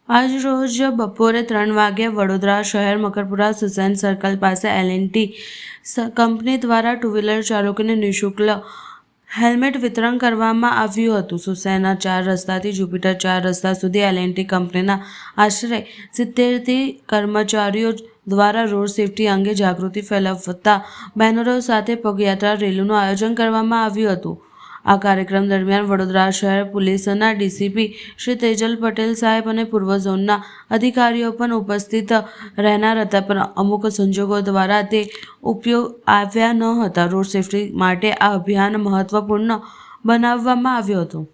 આજ રોજ બપોરે 3 વાગ્યે વડોદરા શહેર મકરપુરા સુસેન સર્કલ પાસે L&T કંપની દ્વારા ટુ વ્હીલર ચાલકોને નિઃશુલ્ક હેલ્મેટ વિતરણ કરવામાં આવ્યું હતું। સુસેના 4 રસ્તાથી જ્યુપિટર 4 રસ્તા સુધી L&T કંપનીના આશરે 70થી કર્મચારીઓ દ્વારા રોડ સેફટી અંગે જાગૃતિ ફેલાવતા બેનરો સાથે પગયાત્રા રેલીનું આયોજન કરવામાં આવ્યું હતું। આ કાર્યક્રમ દરમિયાન વડોદરા શહેર પોલીસના ડીસીપી શ્રી તેજલ પટેલ સાહેબ અને પૂર્વ ઝોનના અધિકારીઓ પણ ઉપસ્થિત રહેનાર હતા, પણ અમુક સંજોગો દ્વારા તે ઉપયોગ આવ્યા ન હતા। રોડ સેફટી માટે આ અભિયાન મહત્વપૂર્ણ બનાવવામાં આવ્યું હતું।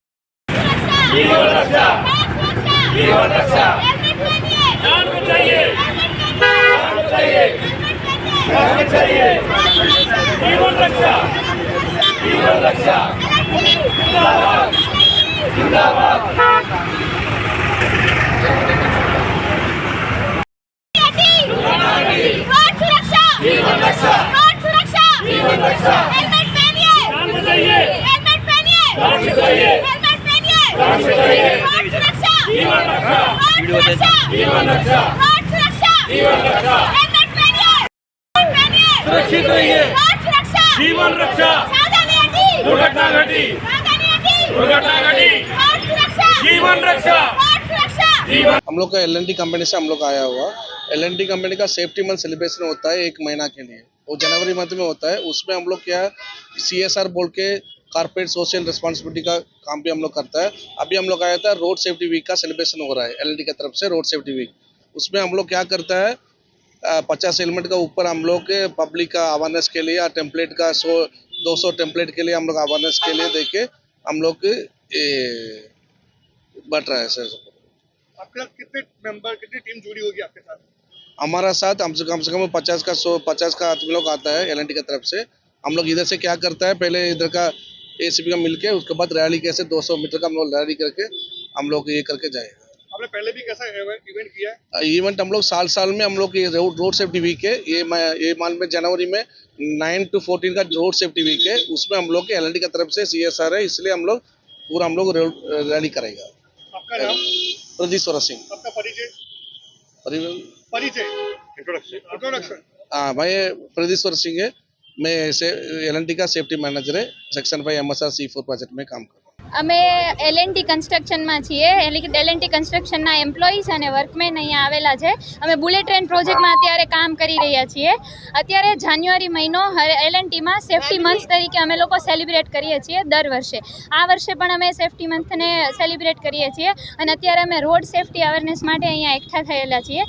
सुरक्षित रहिए, जीवन रक्षा, दुर्घटना घटी, जीवन रक्षा, जीवन। हम लोग का L&T कंपनी से हम लोग आया हुआ। L&T कंपनी का सेफ्टी मंथ सेलिब्रेशन होता है 1 महीना के लिए, वो जनवरी मंथ में होता है। उसमें हम लोग क्या CSR बोल के कारपोरेट सोशल रिस्पॉन्सिबिलिटी का काम भी हम लोग करता है। अभी हम लोग आया था रोड सेफ्टी वीक का सेलिब्रेशन हो रहा है L&T की तरफ से रोड सेफ्टी वीक। उसमें हम लोग क्या करता है 50 हेलमेट का ऊपर हम लोग के पब्लिक का अवेयरनेस के लिए टेम्पलेट का 100-200 टेम्पलेट के लिए हम लोग अवेयरनेस के लिए देके हम लोग बढ़ रहा है सर। आपके कितने मेंबर कितनी टीम जुड़ी होगी आपके साथ? हमारा साथ हमसे कम 50 का आदमी लोग आता है L&T की तरफ से। हम लोग इधर से क्या करता है पहले इधर का ACP का मिलके उसके बाद रैली कैसे 200 मीटर का हम लोग रैली करके हम लोग ये करके जाएगा। आपने पहले भी कैसा इवेंट किया है? इवेंट हम लोग साल में हम लोग ये रोड सेफ्टी वीक है, ये मान में जनवरी में 9 to 14 का रोड सेफ्टी वीक है। उसमें हम लोग के L&T की तरफ से CSR है, इसलिए हम लोग पूरा हम लोग रैली करेगा। आपका नाम? प्रदीश्वर सिंह। आपका परिचय? इंट्रोडक्शन। हाँ भाई, प्रदीश्वर सिंह है, मैं L&T का सेफ्टी मैनेजर है, सेक्शन 5 MSR C4 प्रोजेक्ट में काम कर रहा हूँ। અમે L&T કન્સ્ટ્રક્શનમાં છીએ। L&T કન્સ્ટ્રક્શનના એમ્પ્લોઈઝ અને વર્કમેન અહીંયા આવેલા છે। અમે બુલેટ ટ્રેન પ્રોજેક્ટમાં અત્યારે કામ કરી રહ્યા છીએ। અત્યારે જાન્યુઆરી મહિનો L&Tમાં સેફટી મંથ તરીકે અમે લોકો સેલિબ્રેટ કરીએ છીએ દર વર્ષે। આ વર્ષે પણ અમે સેફટી મંથને સેલિબ્રેટ કરીએ છીએ અને અત્યારે અમે રોડ સેફટી અવેરનેસ માટે અહીંયા એકઠા થયેલા છીએ।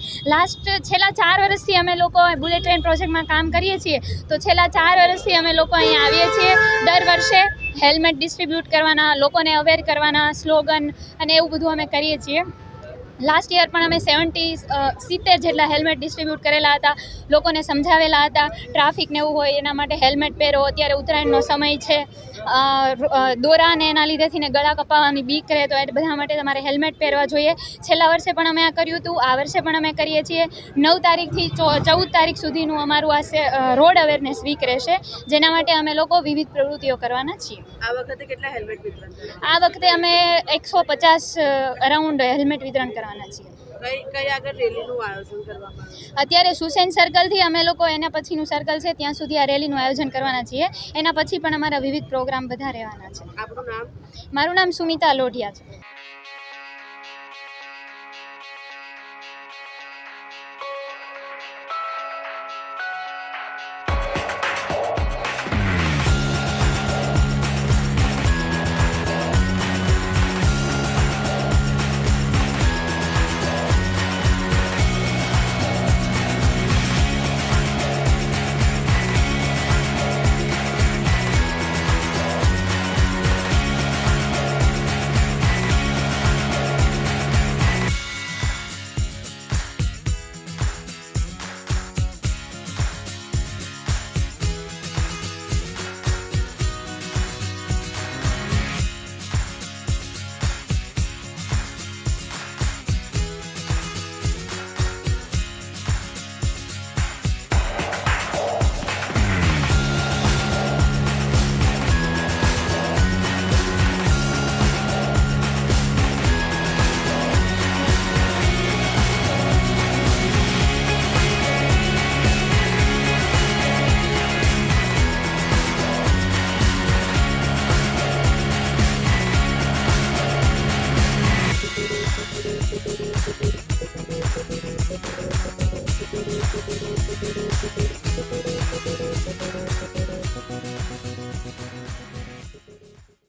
છેલ્લા 4 વર્ષથી અમે લોકો બુલેટ ટ્રેન પ્રોજેક્ટમાં કામ કરીએ છીએ, તો છેલ્લા 4 વર્ષથી અમે લોકો અહીંયા આવીએ છીએ। દર વર્ષે હેલ્મેટ ડિસ્ટ્રીબ્યુટ કરવાના, લોકોને અવેર કરવાના, સ્લોગન અને એવું બધું અમે કરીએ છીએ। લાસ્ટ યર પણ અમે 70 જેટલા હેલ્મેટ ડિસ્ટ્રીબ્યુટ કરેલા હતા, લોકોને સમજાવેલા હતા ટ્રાફિક ને એવું હોય એના માટે હેલ્મેટ પહેરો, અત્યારે ઉત્તરાયણનો સમય છે, દોરા ને એના લીધેથી ને ગળા કપાવવાની બીક રહે, તો એ બધા માટે તમારે હેલ્મેટ પહેરવા જોઈએ। છેલ્લા વર્ષે પણ અમે આ કર્યું હતું, આ વર્ષે પણ અમે કરીએ છીએ। 9 તારીખથી 14 તારીખ સુધીનું અમારું આ રોડ અવેરનેસ વીક રહેશે, જેના માટે અમે લોકો વિવિધ પ્રવૃત્તિઓ કરવાના છીએ। આ વખતે કેટલા હેલ્મેટ વિતરણ કરવાના? આ વખતે અમે 150 અરાઉન્ડ હેલ્મેટ વિતરણ કરવાના છીએ। કઈ આગળ રેલીનું આયોજન કરવામાં આવ્યું? અત્યારે સુસેન સર્કલથી અમે લોકો એના પછીનું સર્કલ છે ત્યાં સુધી આ રેલીનું આયોજન કરવાના છીએ। એના પછી પણ અમારા વિવિધ પ્રોગ્રામ બધા રહેવાના છે। આપણું નામ? મારું નામ સુમિતા લોઢિયા છે।